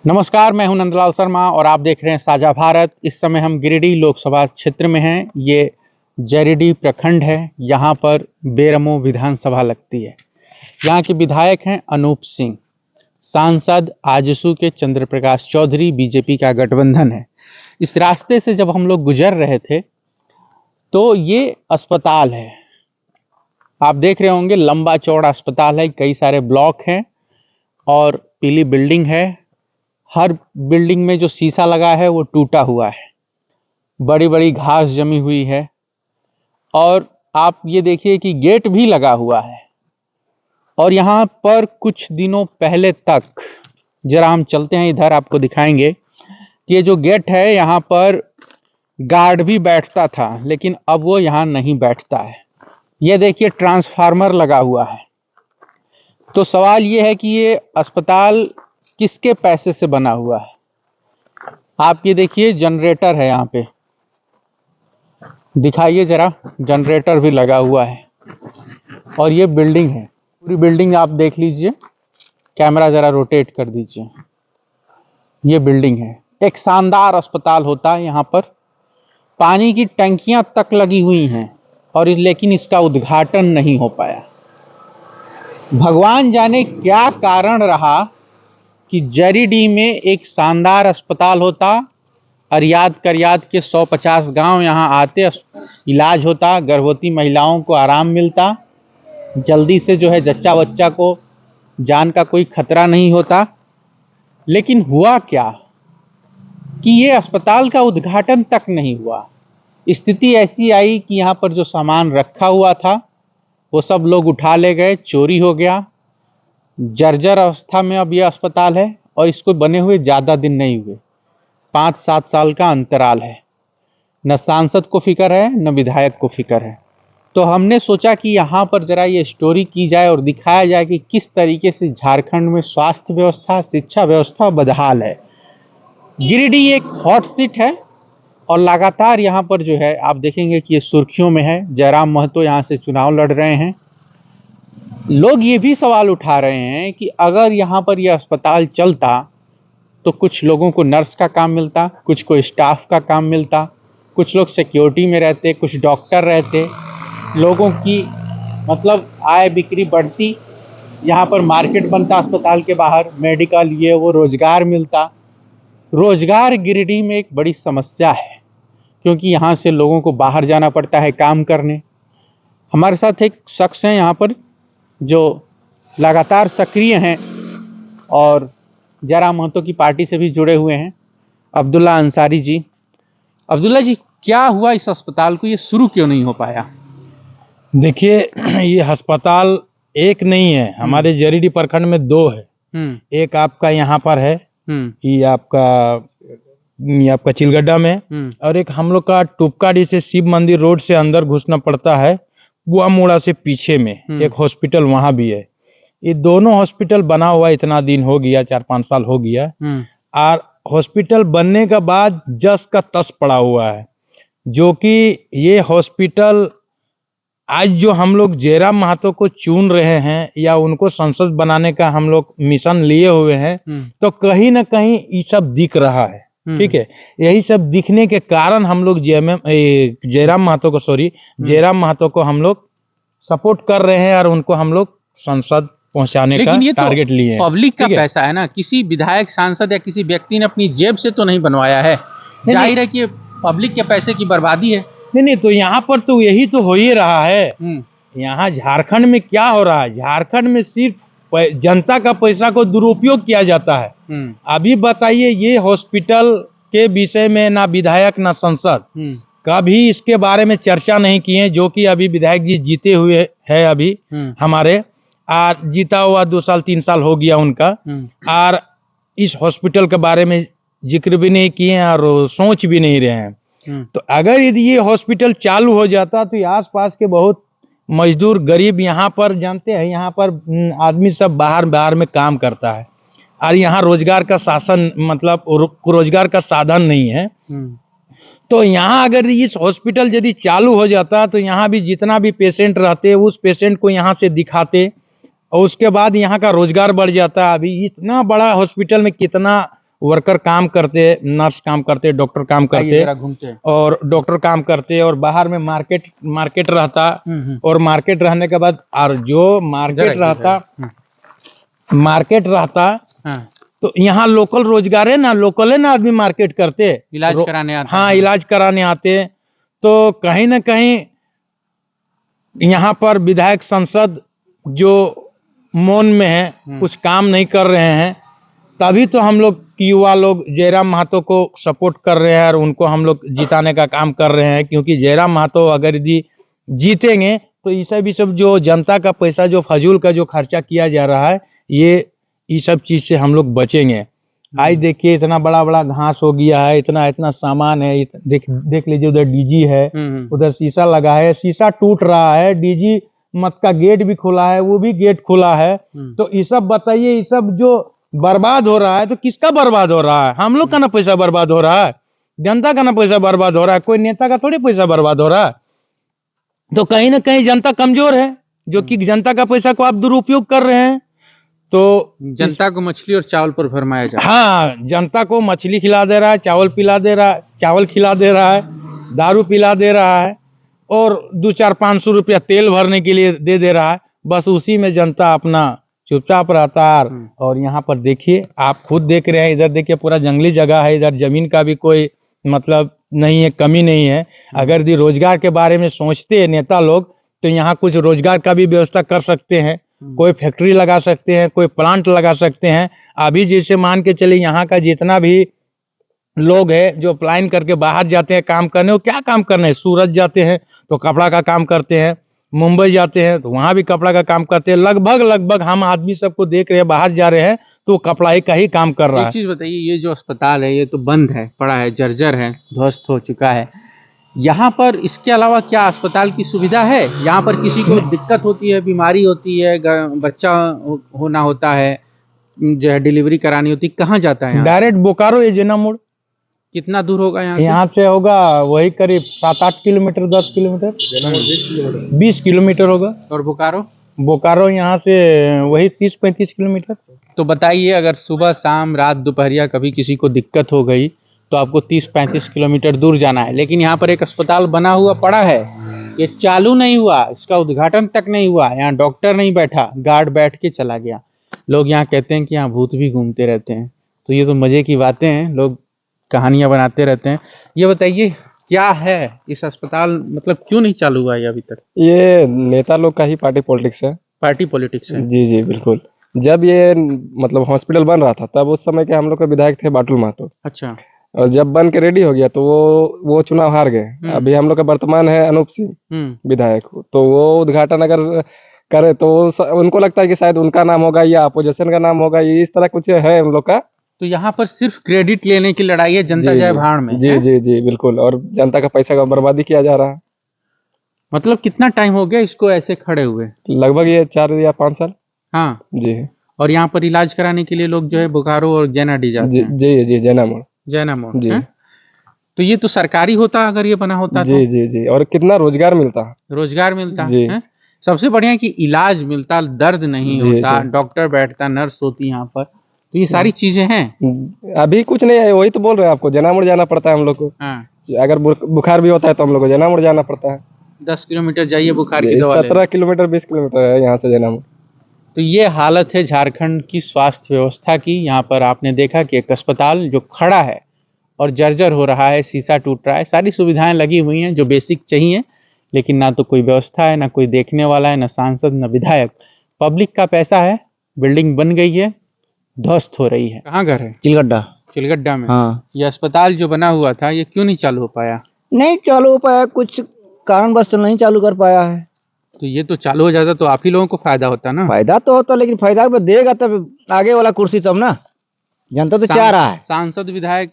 नमस्कार, मैं हूं नंदलाल शर्मा और आप देख रहे हैं साझा भारत। इस समय हम गिरिडीह लोकसभा क्षेत्र में हैं। ये जरीडीह प्रखंड है। यहाँ पर बेरमो विधानसभा लगती है। यहाँ के विधायक हैं अनूप सिंह। सांसद आजसू के चंद्र प्रकाश चौधरी, बीजेपी का गठबंधन है। इस रास्ते से जब हम लोग गुजर रहे थे तो ये अस्पताल है। आप देख रहे होंगे, लंबा चौड़ा अस्पताल है, कई सारे ब्लॉक हैं और पीली बिल्डिंग है। हर बिल्डिंग में जो शीशा लगा है वो टूटा हुआ है। बड़ी बड़ी घास जमी हुई है और आप ये देखिए कि गेट भी लगा हुआ है। और यहाँ पर कुछ दिनों पहले तक, जरा हम चलते हैं इधर, आपको दिखाएंगे कि ये जो गेट है यहाँ पर गार्ड भी बैठता था, लेकिन अब वो यहाँ नहीं बैठता है। ये देखिए ट्रांसफार्मर लगा हुआ है। तो सवाल ये है कि ये अस्पताल किसके पैसे से बना हुआ है। आप ये देखिए जनरेटर है, यहाँ पे दिखाइए जरा, जनरेटर भी लगा हुआ है। और ये बिल्डिंग है, पूरी बिल्डिंग आप देख लीजिए, कैमरा जरा रोटेट कर दीजिए। ये बिल्डिंग है। एक शानदार अस्पताल होता है। यहाँ पर पानी की टंकियां तक लगी हुई हैं और लेकिन इसका उद्घाटन नहीं हो पाया। भगवान जाने क्या कारण रहा कि जरीडीह में एक शानदार अस्पताल होता, अरियाद करियाद के 150 गांव यहाँ आते, इलाज होता, गर्भवती महिलाओं को आराम मिलता, जल्दी से जो है जच्चा बच्चा को जान का कोई खतरा नहीं होता। लेकिन हुआ क्या कि ये अस्पताल का उद्घाटन तक नहीं हुआ। स्थिति ऐसी आई कि यहाँ पर जो सामान रखा हुआ था वो सब लोग उठा ले गए, चोरी हो गया। जर्जर अवस्था में अब यह अस्पताल है और इसको बने हुए ज़्यादा दिन नहीं हुए, 5-7 साल का अंतराल है। न सांसद को फिक्र है, न विधायक को फिक्र है। तो हमने सोचा कि यहाँ पर जरा ये स्टोरी की जाए और दिखाया जाए कि किस तरीके से झारखंड में स्वास्थ्य व्यवस्था, शिक्षा व्यवस्था बदहाल है। गिरिडीह एक हॉट सीट है और लगातार यहाँ पर जो है आप देखेंगे कि ये सुर्खियों में है। जयराम महतो यहाँ से चुनाव लड़ रहे हैं। लोग ये भी सवाल उठा रहे हैं कि अगर यहाँ पर यह अस्पताल चलता तो कुछ लोगों को नर्स का काम मिलता, कुछ को स्टाफ का काम मिलता, कुछ लोग सिक्योरिटी में रहते, कुछ डॉक्टर रहते, लोगों की मतलब आय बिक्री बढ़ती, यहाँ पर मार्केट बनता अस्पताल के बाहर, मेडिकल ये वो रोजगार मिलता। रोजगार गिरिडीह में एक बड़ी समस्या है क्योंकि यहाँ से लोगों को बाहर जाना पड़ता है काम करने। हमारे साथ एक शख्स हैं यहाँ पर जो लगातार सक्रिय हैं और जयराम महतो की पार्टी से भी जुड़े हुए हैं, अब्दुल्ला अंसारी जी। अब्दुल्ला जी, क्या हुआ इस अस्पताल को, ये शुरू क्यों नहीं हो पाया? देखिए, ये अस्पताल एक नहीं है, हमारे जरीडीह प्रखंड में 2 है। एक आपका यहाँ पर है, ये आपका चिलगड्ढा में, और एक हम लोग का टुपकाडी से शिव मंदिर रोड से अंदर घुसना पड़ता है, बुआ मोड़ा से पीछे में एक हॉस्पिटल वहां भी है। ये दोनों हॉस्पिटल बना हुआ इतना दिन हो गया, 4-5 साल हो गया। और हॉस्पिटल बनने के बाद जस का तस पड़ा हुआ है, जो कि ये हॉस्पिटल आज जो हम लोग जयराम महतो को चुन रहे हैं या उनको संसद बनाने का हम लोग मिशन लिए हुए हैं, तो कहीं ना कहीं ये सब दिख रहा है। ठीक है, यही सब दिखने के कारण हम लोग जयराम महतो को हम लोग सपोर्ट कर रहे हैं और उनको हम लोग संसद पहुंचाने का टारगेट लिए हैं। पब्लिक का पैसा है ना, किसी विधायक, सांसद या किसी व्यक्ति ने अपनी जेब से तो नहीं बनवाया है। जाहिर है कि पब्लिक के पैसे की बर्बादी है। नहीं, तो यहाँ पर तो यही तो हो ही रहा है। यहाँ झारखंड में क्या हो रहा है, झारखंड में सिर्फ जनता का पैसा को दुरुपयोग किया जाता है। अभी बताइए, ये हॉस्पिटल के विषय में ना विधायक ना संसद कभी इसके बारे में चर्चा नहीं किए, जो कि अभी विधायक जी जीते हुए है अभी हमारे, जीता हुआ 2 साल 3 साल हो गया उनका, और इस हॉस्पिटल के बारे में जिक्र भी नहीं किए और सोच भी नहीं रहे हैं। तो अगर यदि ये हॉस्पिटल चालू हो जाता तो आसपास के बहुत मजदूर गरीब, यहाँ पर जानते हैं, यहाँ पर आदमी सब बाहर में काम करता है और यहाँ रोजगार का शासन मतलब रोजगार का साधन नहीं है। तो यहाँ अगर इस हॉस्पिटल यदि चालू हो जाता तो यहाँ भी जितना भी पेशेंट रहते उस पेशेंट को यहाँ से दिखाते और उसके बाद यहाँ का रोजगार बढ़ जाता। अभी इतना बड़ा हॉस्पिटल में कितना वर्कर काम करते, नर्स काम करते, डॉक्टर काम आइए करते, जरा घूमते हैं। और डॉक्टर काम करते, और बाहर में मार्केट रहता, और मार्केट रहने के बाद, और जो मार्केट रहता हाँ, तो यहाँ लोकल है ना, आदमी मार्केट करते, इलाज कराने आते हाँ हैं। इलाज कराने आते। तो कहीं ना कहीं यहाँ पर विधायक संसद जो मौन में है, कुछ काम नहीं कर रहे हैं, तभी तो हम लोग युवा लोग जयराम महतो को सपोर्ट कर रहे हैं और उनको हम लोग जिताने का काम कर रहे हैं। क्योंकि जयराम महतो अगर यदि जीतेंगे तो ये सब जो जनता का पैसा, जो फजूल का जो खर्चा किया जा रहा है, ये सब चीज से हम लोग बचेंगे। आज देखिए इतना बड़ा बड़ा घास हो गया है, इतना इतना सामान है, देख लीजिए, उधर डीजी है, उधर शीशा लगा है, शीशा टूट रहा है, डीजी मत का गेट भी खुला है, वो भी गेट खुला है। तो ये सब बताइए, ये सब जो बर्बाद हो रहा है तो किसका बर्बाद हो रहा है? हम लोग का ना पैसा बर्बाद हो रहा है, जनता का ना पैसा बर्बाद हो रहा है, कोई नेता का थोड़ी पैसा बर्बाद हो रहा है। तो कहीं ना कहीं जनता कमजोर है, जो कि जनता का पैसा को आप दुरुपयोग कर रहे हैं। तो जनता को मछली और चावल पर फरमाया जा रहा है। हाँ, जनता को मछली खिला दे रहा है, चावल खिला दे रहा है, दारू पिला दे रहा है, और 200-400-500 रुपया तेल भरने के लिए दे रहा है। बस उसी में जनता अपना चुपचाप रहता है। और यहाँ पर देखिए, आप खुद देख रहे हैं, इधर देखिए पूरा जंगली जगह है, इधर जमीन का भी कोई मतलब नहीं है, कमी नहीं है। अगर यदि रोजगार के बारे में सोचते हैं नेता लोग, तो यहाँ कुछ रोजगार का भी व्यवस्था कर सकते हैं, कोई फैक्ट्री लगा सकते हैं, कोई प्लांट लगा सकते हैं। अभी जैसे मान के चलिए, यहाँ का जितना भी लोग है जो प्लान करके बाहर जाते हैं काम करने, वो क्या काम करने? सूरत जाते हैं तो कपड़ा का काम करते हैं, मुंबई जाते हैं तो वहां भी कपड़ा का काम करते हैं। लगभग हम आदमी सबको देख रहे हैं, बाहर जा रहे हैं तो कपड़ा ही का ही काम कर रहा एक चीज बताइए, ये जो अस्पताल है ये तो बंद है, पड़ा है, जर्जर है, ध्वस्त हो चुका है। यहाँ पर इसके अलावा क्या अस्पताल की सुविधा है? यहाँ पर किसी को दिक्कत होती है, बीमारी होती है, बच्चा होना होता है, जो है डिलीवरी करानी होती है, कहाँ जाता है? डायरेक्ट बोकारो एजेना मोड़। कितना दूर होगा यहाँ से होगा वही करीब 7-8 किलोमीटर, 10 किलोमीटर, 20 किलोमीटर होगा। और बोकारो यहाँ से वही 30-35 किलोमीटर। तो बताइए, अगर सुबह शाम रात दोपहरिया कभी किसी को दिक्कत हो गई तो आपको 30-35 किलोमीटर दूर जाना है। लेकिन यहाँ पर एक अस्पताल बना हुआ पड़ा है, ये चालू नहीं हुआ, इसका उद्घाटन तक नहीं हुआ, यहाँ डॉक्टर नहीं बैठा, गार्ड बैठ के चला गया। लोग यहाँ कहते हैं कि यहाँ भूत भी घूमते रहते हैं। तो ये तो मजे की बातें हैं, लोग कहानियां बनाते रहते हैं। ये बताइए, क्या है इस अस्पताल, मतलब क्यों नहीं चालू हुआ है अभी तक? ये नेता लोग का ही पार्टी पॉलिटिक्स है। पार्टी पॉलिटिक्स है? जी जी बिल्कुल। जब ये मतलब हॉस्पिटल बन रहा था, तब उस समय के हम लोग के विधायक थे बाटुल महतो। अच्छा। और जब बन के रेडी हो गया तो वो चुनाव हार गए। अभी हम लोग का वर्तमान है अनूप सिंह विधायक, तो वो उद्घाटन अगर करे तो उनको लगता है कि शायद उनका नाम होगा या अपोजिशन का नाम होगा, ये इस तरह कुछ है उन लोग का। तो यहाँ पर सिर्फ क्रेडिट लेने की लड़ाई है, जनता जाए भाड़ में। जी जी जी बिल्कुल, और जनता का पैसा का बर्बादी किया जा रहा है। मतलब कितना टाइम हो गया इसको ऐसे खड़े हुए? लगभग ये 4 या 5 साल। हाँ जी। और यहाँ पर इलाज कराने के लिए लोग जो है बोकारो और जैनाडी जाते हैं। जी जी जैना मोड़ जी। तो ये तो सरकारी होता अगर ये बना होता जी तो। जी जी, और कितना रोजगार मिलता जी है? सबसे बढ़िया कि इलाज मिलता, दर्द नहीं होता, डॉक्टर बैठता, नर्स होती यहाँ पर, तो ये सारी चीजें हैं। अभी कुछ नहीं है, वही तो बोल रहे हैं आपको, जैनामोड़ जाना पड़ता है हम लोग को। हाँ। अगर बुखार भी होता है तो हम लोग को जैनामोड़ जाना पड़ता है। 10 किलोमीटर जाइए बुखार की दवा 17 किलोमीटर 20 किलोमीटर है यहाँ से जैनामोड़। तो ये हालत है झारखंड की स्वास्थ्य व्यवस्था की। यहाँ पर आपने देखा कि एक अस्पताल जो खड़ा है और जर्जर हो रहा है, शीशा टूट रहा है, सारी सुविधाएं लगी हुई हैं जो बेसिक चाहिए, लेकिन ना तो कोई व्यवस्था है, ना कोई देखने वाला है, ना सांसद, ना विधायक। पब्लिक का पैसा है, बिल्डिंग बन गई है, ध्वस्त हो रही है। कहाँ घर है? चिलगड्ढा में। हाँ। ये अस्पताल जो बना हुआ था ये क्यों नहीं चालू हो पाया? नहीं चालू हो पाया, कुछ कारणवश तो नहीं चालू कर पाया है। तो ये तो चालू हो जाता तो आप ही लोगों को फायदा होता ना। फायदा तो होता, लेकिन फायदा देगा तब आगे वाला कुर्सी तब ना। जनता तो चाह रहा है। सांसद विधायक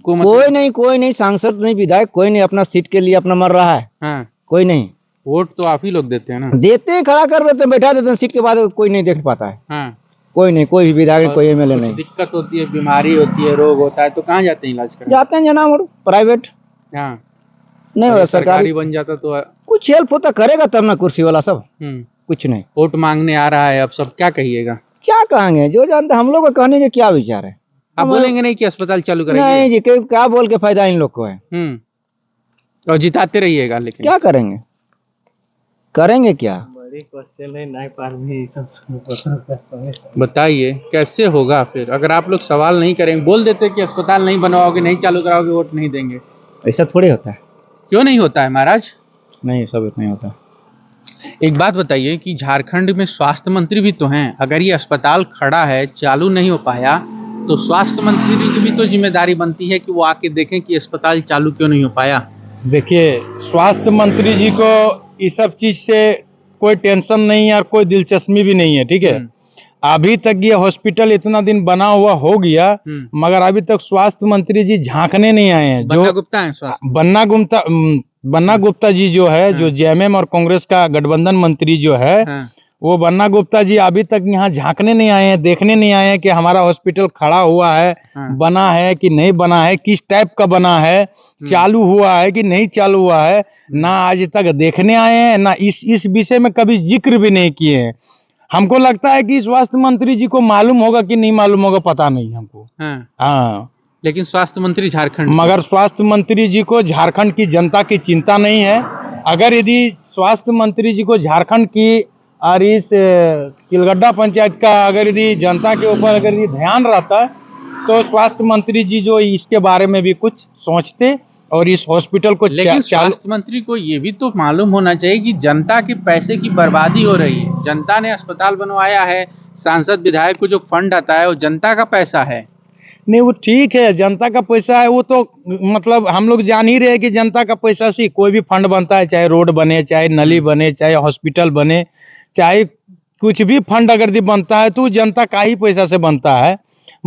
को कोई नहीं, सांसद नहीं, विधायक कोई नहीं, अपना सीट के लिए अपना मर रहा है। हाँ। कोई नहीं। वोट तो आप ही लोग देते हैं ना। देते हैं, खड़ा कर देते हैं, बैठा देते हैं सीट के बाद, कोई नहीं देख पाता है। हाँ। कोई नहीं, कोई भी विधायक, कोई एमएलए नहीं। दिक्कत होती है, बीमारी होती है, रोग होता है, तो कहाँ जाते हैं इलाज करने? जाते हैं जनामोड़, प्राइवेट। हाँ। नहीं हो सरकारी बन जाता तो कुछ हेल्प होता, करेगा तब ना कुर्सी वाला सब। कुछ नहीं। वोट मांगने आ रहा है, अब सब क्या कहिएगा? क्या कहेंगे, जो जानते, हम लोग का कहने के क्या विचार है? आप बोलेंगे नहीं कि अस्पताल चालू करेंगे? नहीं जी, क्या बोल के फायदा इन लोग को है? और जिताते रहिएगा, लेकिन क्या करेंगे, करेंगे क्या? बताइए कैसे होगा फिर? अगर आप लोग सवाल नहीं करेंगे, बोल देते कि अस्पताल नहीं बनवाओगे, नहीं चालू कराओगे, वोट नहीं देंगे। ऐसा थोड़ी होता है। क्यों नहीं होता है महाराज? नहीं, सब नहीं होता। एक बात बताइए कि झारखंड में स्वास्थ्य मंत्री भी तो हैं। अगर ये अस्पताल खड़ा है, चालू नहीं हो पाया, तो स्वास्थ्य मंत्री की भी तो जिम्मेदारी बनती है कि वो आके देखें कि अस्पताल चालू क्यों नहीं हो पाया। देखिए, स्वास्थ्य मंत्री जी को इस सब चीज से कोई टेंशन नहीं है और कोई दिलचस्पी भी नहीं है, ठीक है। अभी तक ये हॉस्पिटल इतना दिन बना हुआ हो गया, मगर अभी तक स्वास्थ्य मंत्री जी झांकने नहीं आए हैं। बन्ना गुप्ता है स्वास्थ्य, बन्ना गुप्ता जी जो है, जो जेएमएम और कांग्रेस का गठबंधन मंत्री जो है, वो बन्ना गुप्ता जी अभी तक यहाँ झांकने नहीं आए हैं, देखने नहीं आए हैं कि हमारा हॉस्पिटल खड़ा हुआ है, बना है कि नहीं बना है, किस टाइप का बना है, चालू हुआ है कि नहीं चालू हुआ है, ना आज तक देखने आए हैं, ना इस विषय में कभी जिक्र भी नहीं किए हैं। हमको लगता है कि स्वास्थ्य मंत्री जी को मालूम होगा कि नहीं मालूम होगा, पता नहीं हमको। हाँ, लेकिन स्वास्थ्य मंत्री झारखंड, मगर स्वास्थ्य मंत्री जी को झारखंड की जनता की चिंता नहीं है। अगर यदि स्वास्थ्य मंत्री जी को झारखंड की और इस चिलगड्डा पंचायत का अगर यदि जनता के ऊपर अगर यदि ध्यान रहता है, तो स्वास्थ्य मंत्री जी जो इसके बारे में भी कुछ सोचते और इस हॉस्पिटल को लेकिन स्वास्थ्य मंत्री को ये भी तो मालूम होना चाहिए कि जनता के पैसे की बर्बादी हो रही है। जनता ने अस्पताल बनवाया है, सांसद विधायक को जो फंड आता है वो जनता का पैसा है। नहीं, वो ठीक है, जनता का पैसा है, वो तो मतलब हम लोग जान ही रहे हैं कि जनता का पैसा से कोई भी फंड बनता है, चाहे रोड बने, चाहे नली बने, चाहे हॉस्पिटल बने, चाहे कुछ भी फंड अगर बनता है तो जनता का ही पैसा से बनता है।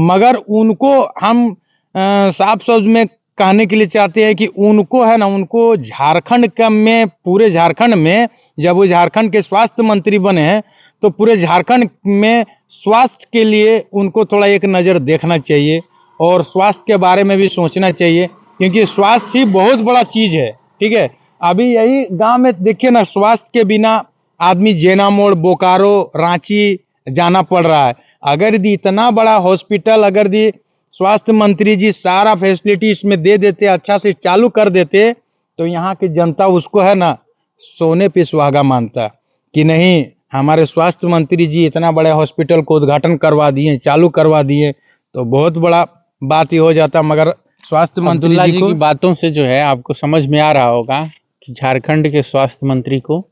मगर उनको हम साफ शब्द में कहने के लिए चाहते हैं कि उनको है ना, उनको झारखंड का में, पूरे झारखंड में जब वो झारखंड के स्वास्थ्य मंत्री बने हैं, तो पूरे झारखंड में स्वास्थ्य के लिए उनको थोड़ा एक नज़र देखना चाहिए और स्वास्थ्य के बारे में भी सोचना चाहिए, क्योंकि स्वास्थ्य ही बहुत बड़ा चीज़ है, ठीक है। अभी यही गांव में देखिए ना, स्वास्थ्य के बिना आदमी जेना मोड़, बोकारो, रांची जाना पड़ रहा है। अगर यदि इतना बड़ा हॉस्पिटल अगर यदि स्वास्थ्य मंत्री जी सारा फैसिलिटी इसमें दे देते, अच्छा से चालू कर देते, तो यहाँ की जनता उसको है ना सोने पे सुहागा मानता कि नहीं, हमारे स्वास्थ्य मंत्री जी इतना बड़े हॉस्पिटल को उद्घाटन करवा दिए, चालू करवा दिए, तो बहुत बड़ा बात ही हो जाता। मगर स्वास्थ्य मंत्री जी की बातों से जो है आपको समझ में आ रहा होगा कि झारखंड के स्वास्थ्य मंत्री को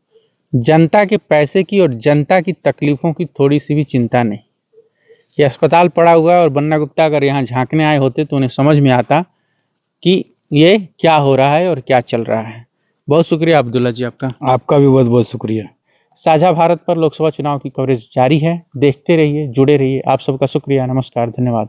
जनता के पैसे की और जनता की तकलीफों की थोड़ी सी भी चिंता नहीं। ये अस्पताल पड़ा हुआ है और बन्ना गुप्ता अगर यहाँ झांकने आए होते तो उन्हें समझ में आता कि ये क्या हो रहा है और क्या चल रहा है। बहुत शुक्रिया अब्दुल्ला जी आपका भी बहुत बहुत शुक्रिया। साझा भारत पर लोकसभा चुनाव की कवरेज जारी है, देखते रहिए, जुड़े रहिए। आप सबका शुक्रिया, नमस्कार, धन्यवाद।